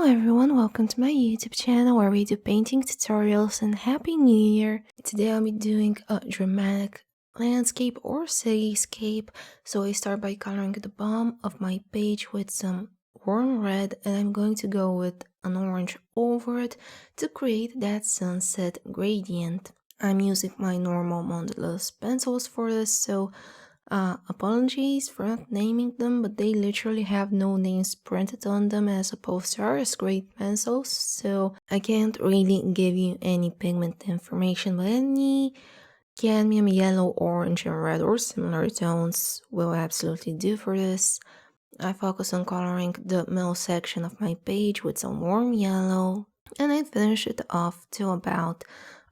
Hello everyone, welcome to my YouTube channel where we do painting tutorials, and Happy New Year! Today I'll be doing a dramatic landscape or cityscape. So I start by coloring the bottom of my page with some warm red, and I'm going to go with an orange over it to create that sunset gradient. I'm using my normal Mondelez pencils for this, so apologies for not naming them, but they literally have no names printed on them as opposed to ours great pencils, so I can't really give you any pigment information, but any cadmium yellow, orange, and red or similar tones will absolutely do for this. I focus on coloring the middle section of my page with some warm yellow, and I finish it off to about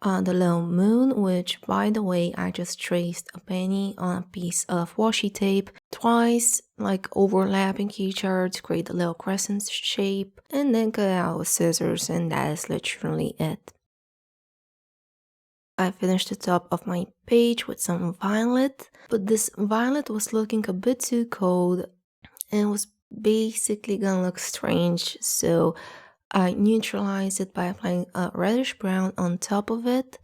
the little moon, which, by the way, I just traced a penny on a piece of washi tape twice, like overlapping each other to create a little crescent shape, and then cut it out with scissors, and that is literally it. I finished the top of my page with some violet, but this violet was looking a bit too cold and was basically gonna look strange, so I neutralized it by applying a reddish brown on top of it.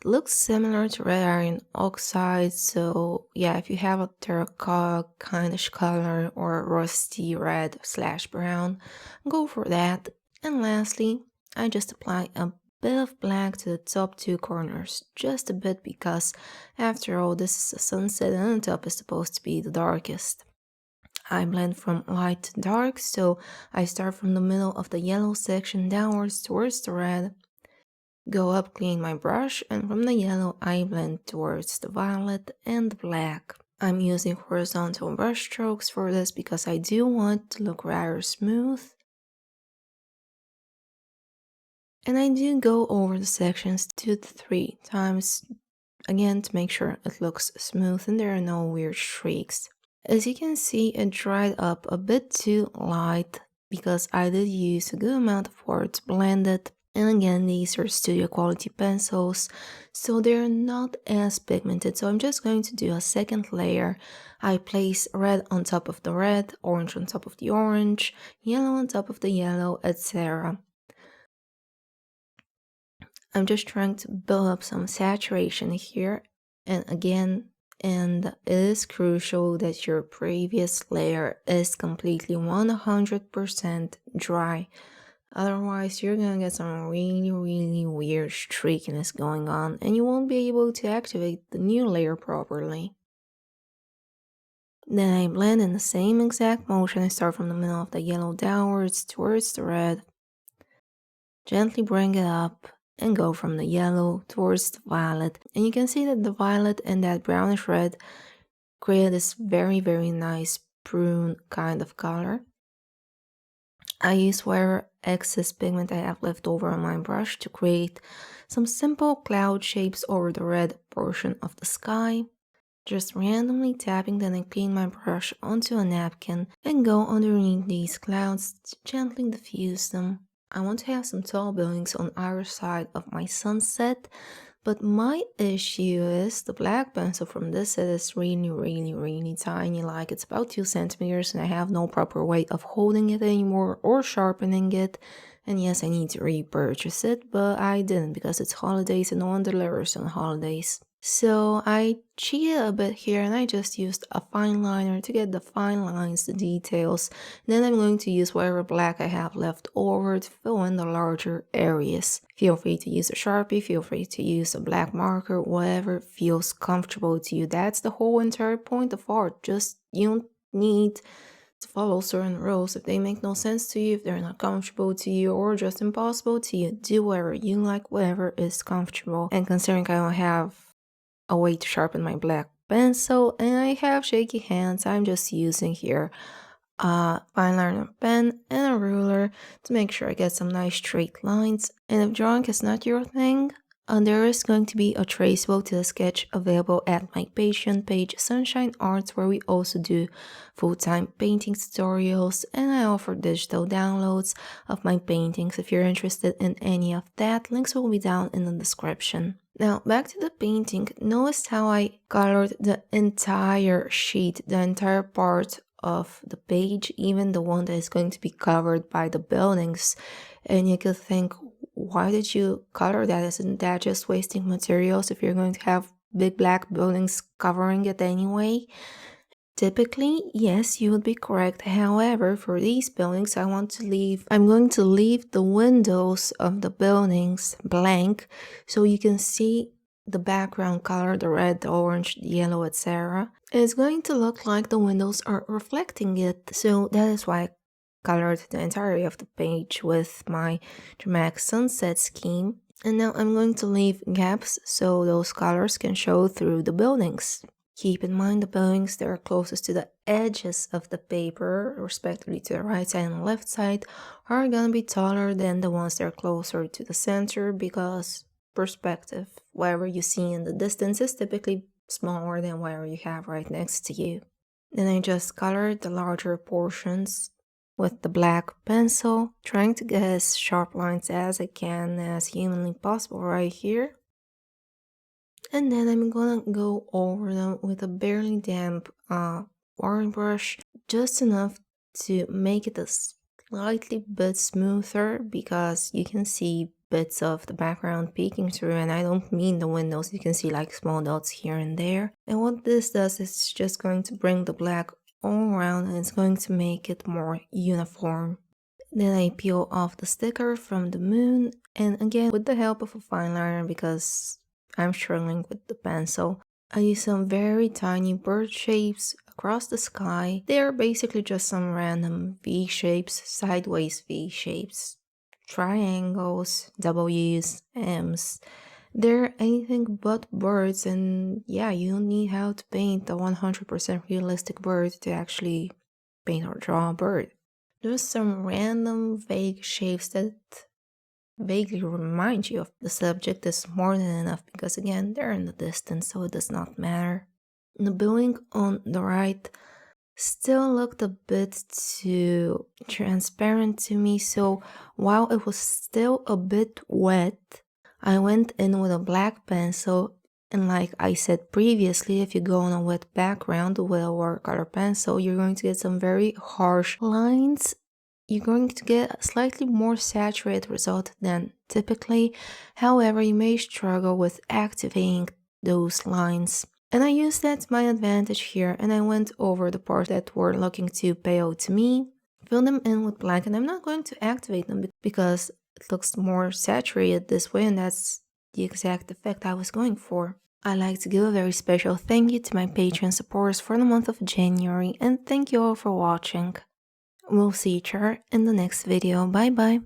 It looks similar to red iron oxide, so yeah, if you have a terracotta kindish color or rusty red/brown, go for that. And lastly, I just apply a bit of black to the top two corners, just a bit, because after all, this is a sunset and the top is supposed to be the darkest. I blend from light to dark, so I start from the middle of the yellow section downwards towards the red, go up, clean my brush, and from the yellow I blend towards the violet and the black. I'm using horizontal brush strokes for this because I do want it to look rather smooth. And I do go over the sections 2 to 3 times, again to make sure it looks smooth and there are no weird streaks. As you can see, it dried up a bit too light because I did use a good amount of water to blend it. And again, these are studio quality pencils, so they're not as pigmented. So I'm just going to do a second layer. I place red on top of the red, orange on top of the orange, yellow on top of the yellow, etc. I'm just trying to build up some saturation here. And again, and it is crucial that your previous layer is completely 100% dry. Otherwise, you're gonna get some really weird streakiness going on, and you won't be able to activate the new layer properly. Then I blend in the same exact motion. I start from the middle of the yellow downwards towards the red. Gently bring it up and go from the yellow towards the violet, and you can see that the violet and that brownish red create this very nice prune kind of color. I use whatever excess pigment I have left over on my brush to create some simple cloud shapes over the red portion of the sky. Just randomly tapping, then I clean my brush onto a napkin and go underneath these clouds to gently diffuse them. I want to have some tall buildings on either side of my sunset, but my issue is the black pencil from this set is really tiny, like it's about 2 centimeters, and I have no proper way of holding it anymore or sharpening it. And yes, I need to repurchase it, but I didn't because it's holidays and no one delivers on holidays. So I cheated a bit here and I just used a fine liner to get the fine lines, the details. Then I'm going to use whatever black I have left over to fill in the larger areas. Feel free to use a Sharpie, feel free to use a black marker, whatever feels comfortable to you. That's the whole entire point of art. Just, you don't need to follow certain rules. If they make no sense to you, if they're not comfortable to you, or just impossible to you, do whatever you like, whatever is comfortable. And considering I don't have a way to sharpen my black pencil and I have shaky hands, I'm just using here a fine liner pen and a ruler to make sure I get some nice straight lines. And if drawing is not your thing, there is going to be a traceable to the sketch available at my Patreon page, Sunshine Arts, where we also do full-time painting tutorials, and I offer digital downloads of my paintings. If you're interested in any of that, links will be down in the description. Now, back to the painting. Notice how I colored the entire sheet, the entire part of the page, even the one that is going to be covered by the buildings. And you could think, why did you color that? Isn't that just wasting materials if you're going to have big black buildings covering it anyway? Typically, yes, you would be correct. However, for these buildings, I'm going to leave the windows of the buildings blank so you can see the background color, the red, the orange, the yellow, etc. It's going to look like the windows are reflecting it. So that is why I colored the entirety of the page with my dramatic sunset scheme. And now I'm going to leave gaps so those colors can show through the buildings. Keep in mind the buildings that are closest to the edges of the paper, respectively to the right side and the left side, are going to be taller than the ones that are closer to the center because perspective, whatever you see in the distance, is typically smaller than whatever you have right next to you. Then I just colored the larger portions with the black pencil, trying to get as sharp lines as I can, as humanly possible right here. And then I'm gonna go over them with a barely damp water brush, just enough to make it a slightly bit smoother because you can see bits of the background peeking through, and I don't mean the windows. You can see like small dots here and there. And what this does is just going to bring the black all around, and it's going to make it more uniform. Then I peel off the sticker from the moon, and again with the help of a fine liner because I'm struggling with the pencil, I use some very tiny bird shapes across the sky. They are basically just some random V shapes, sideways V shapes, triangles, W's, M's. They're anything but birds, and yeah, you don't need how to paint a 100% realistic bird to actually paint or draw a bird. Just some random vague shapes that vaguely remind you of the subject is more than enough because again, they're in the distance, so it does not matter. The building on the right still looked a bit too transparent to me, so while it was still a bit wet, I went in with a black pencil, and like I said previously, if you go on a wet background with a watercolor pencil, you're going to get some very harsh lines. You're going to get a slightly more saturated result than typically. However, you may struggle with activating those lines. And I used that to my advantage here, and I went over the parts that were looking too pale to me, fill them in with black, and I'm not going to activate them because it looks more saturated this way, and that's the exact effect I was going for. I'd like to give a very special thank you to my Patreon supporters for the month of January, and thank you all for watching. We'll see each other in the next video. Bye bye.